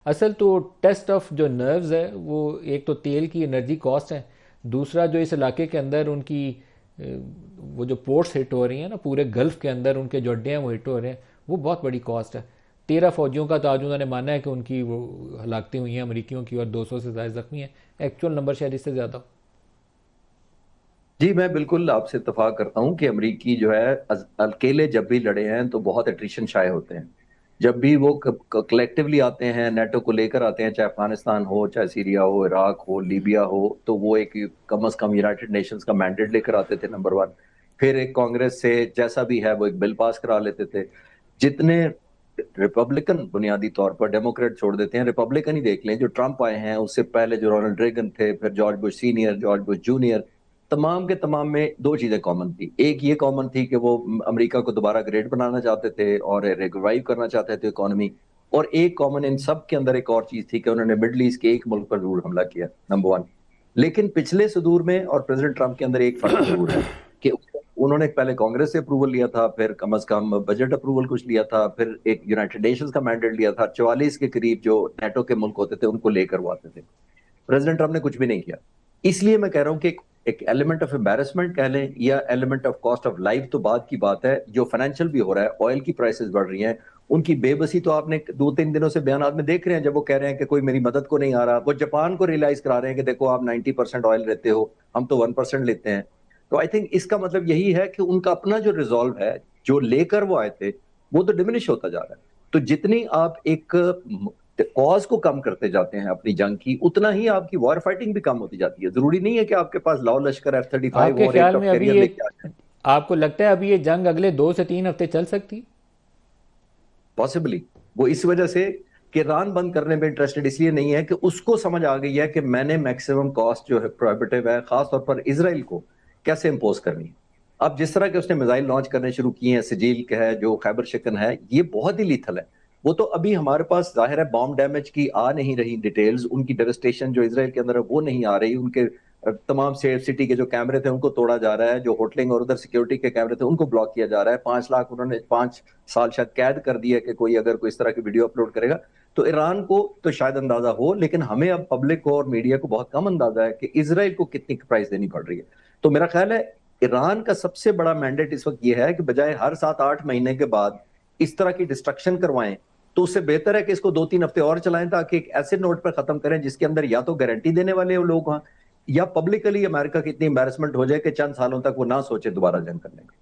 असल तो test of जो नर्व्स है वो एक तो तेल की एनर्जी कॉस्ट है। दूसरा जो इस इलाके के अंदर उनकी वो जो पोर्ट्स हिट हो रही हैं ना, पूरे गल्फ के अंदर उनके जो अड्डे हैं वो हिट हो रहे हैं, वो बहुत बड़ी कॉस्ट है। 13 फौजियों का तो आज उन्होंने माना है कि उनकी वो हलाकतें हुई हैं अमरीकियों की, और 200 से ज़्यादा जख्मी हैं। एक्चुअल नंबर शायद इससे ज़्यादा हो। जी, मैं बिल्कुल आपसे इत्तेफाक करता हूँ कि अमरीकी जो है अकेले जब भी लड़े हैं तो बहुत एट्रिशन शाये होते हैं। जब भी वो कलेक्टिवली आते हैं, नेटो को लेकर आते हैं, चाहे अफगानिस्तान हो, चाहे सीरिया हो, इराक हो, लीबिया हो, तो वो एक कम अज कम यूनाइटेड नेशंस का मैंडेट लेकर आते थे, नंबर वन। फिर एक कांग्रेस से जैसा भी है वो एक बिल पास करा लेते थे। जितने रिपब्लिकन, बुनियादी तौर पर डेमोक्रेट छोड़ देते हैं, रिपब्लिकन ही देख लें, जो ट्रंप आए हैं, उससे पहले जो रोनाल्ड रेगन थे, फिर George Bush senior, George Bush junior, तमाम के तमाम में दो चीजें कॉमन थी। एक ये कॉमन थी कि वो अमेरिका को दोबारा ग्रेट बनाना चाहते थे और रिवाइव करना चाहते थे इकोनॉमी। और एक कॉमन इन सब के अंदर एक और चीज थी कि उन्होंने मिडल ईस्ट के एक मुल्क पर जरूर हमला किया, नंबर वन। लेकिन पिछले सुदूर में और प्रेसिडेंट ट्रंप के अंदर एक फर्क जरूर है कि उन्होंने पहले कांग्रेस से अप्रूवल लिया था, फिर कम अज कम बजट अप्रूवल कुछ लिया था, फिर एक यूनाइटेड नेशंस का मैंडेट लिया था, 44 के करीब जो नेटो के मुल्क होते थे उनको लेकर वो आते थे। प्रेसिडेंट ट्रंप ने कुछ भी नहीं किया। इसलिए मैं कह रहा हूं कि एक एलिमेंट ऑफ एम्बेरसमेंट कह लें या element of cost of life तो बात की बात है। जो फाइनेंशियल भी हो रहा है, ऑयल की प्राइसेस बढ़ रही हैं, उनकी बेबसी तो आपने 2-3 दिनों से बयान में देख रहे हैं, जब वो कह रहे हैं कि कोई मेरी मदद को नहीं आ रहा। वो जापान को रियलाइज करा रहे हैं कि देखो आप 90% ऑयल लेते हो, हम तो 1% लेते हैं। तो आई थिंक इसका मतलब यही है कि उनका अपना जो रिजॉल्व है, जो लेकर वो आए थे, वो तो डिमिनिश होता जा रहा है। तो जितनी आप एक कॉज को कम करते जाते हैं अपनी जंग की, उतना ही आपकी वॉर फाइटिंग भी कम होती जाती है। जरूरी नहीं है कि आपके पास लाओ लश्कर F-35 आपके और ख्याल में एयरक्राफ्ट अभी कैरियर ये, लेके आ जाए। आपको लगता है अभी ये जंग अगले 2 से 3 हफ्ते चल सकती? पॉसिबली वो इस वजह से कि ईरान बंद करने में इंटरेस्टेड इसलिए नहीं है कि उसको समझ आ गई है कि मैंने मैक्सिमम कॉस्ट जो है प्रोहिबिटिव है, खासतौर पर इसराइल को कैसे इंपोज करनी है। अब जिस तरह के उसने मिसाइल लॉन्च करने शुरू किए हैं, सिजील का है, जो खैबर शिकन है, ये बहुत ही लीथल है। वो तो अभी हमारे पास जाहिर है बॉम्ब डैमेज की आ नहीं रही डिटेल्स, उनकी डेवस्टेशन जो इसराइल के अंदर है वो नहीं आ रही। उनके तमाम सेफ सिटी के जो कैमरे थे उनको तोड़ा जा रहा है, जो होटलिंग और उधर सिक्योरिटी के कैमरे थे उनको ब्लॉक किया जा रहा है। 5 लाख उन्होंने 5 साल शायद कैद कर दी है कि कोई अगर कोई इस तरह की वीडियो अपलोड करेगा। तो ईरान को तो शायद अंदाजा हो, लेकिन हमें अब पब्लिक को और मीडिया को बहुत कम अंदाजा है कि इसराइल को कितनी प्राइस देनी पड़ रही है। तो मेरा ख्याल है ईरान का सबसे बड़ा मैंडेट इस वक्त यह है कि बजाय हर 7-8 महीने के बाद इस तरह की डिस्ट्रक्शन करवाएं, तो उससे बेहतर है कि इसको 2-3 हफ्ते और चलाएं, ताकि एक ऐसे नोट पर खत्म करें जिसके अंदर या तो गारंटी देने वाले लोग हों, या पब्लिकली अमेरिका की इतनी एम्बेरसमेंट हो जाए कि चंद सालों तक वो ना सोचे दोबारा जंग करने का।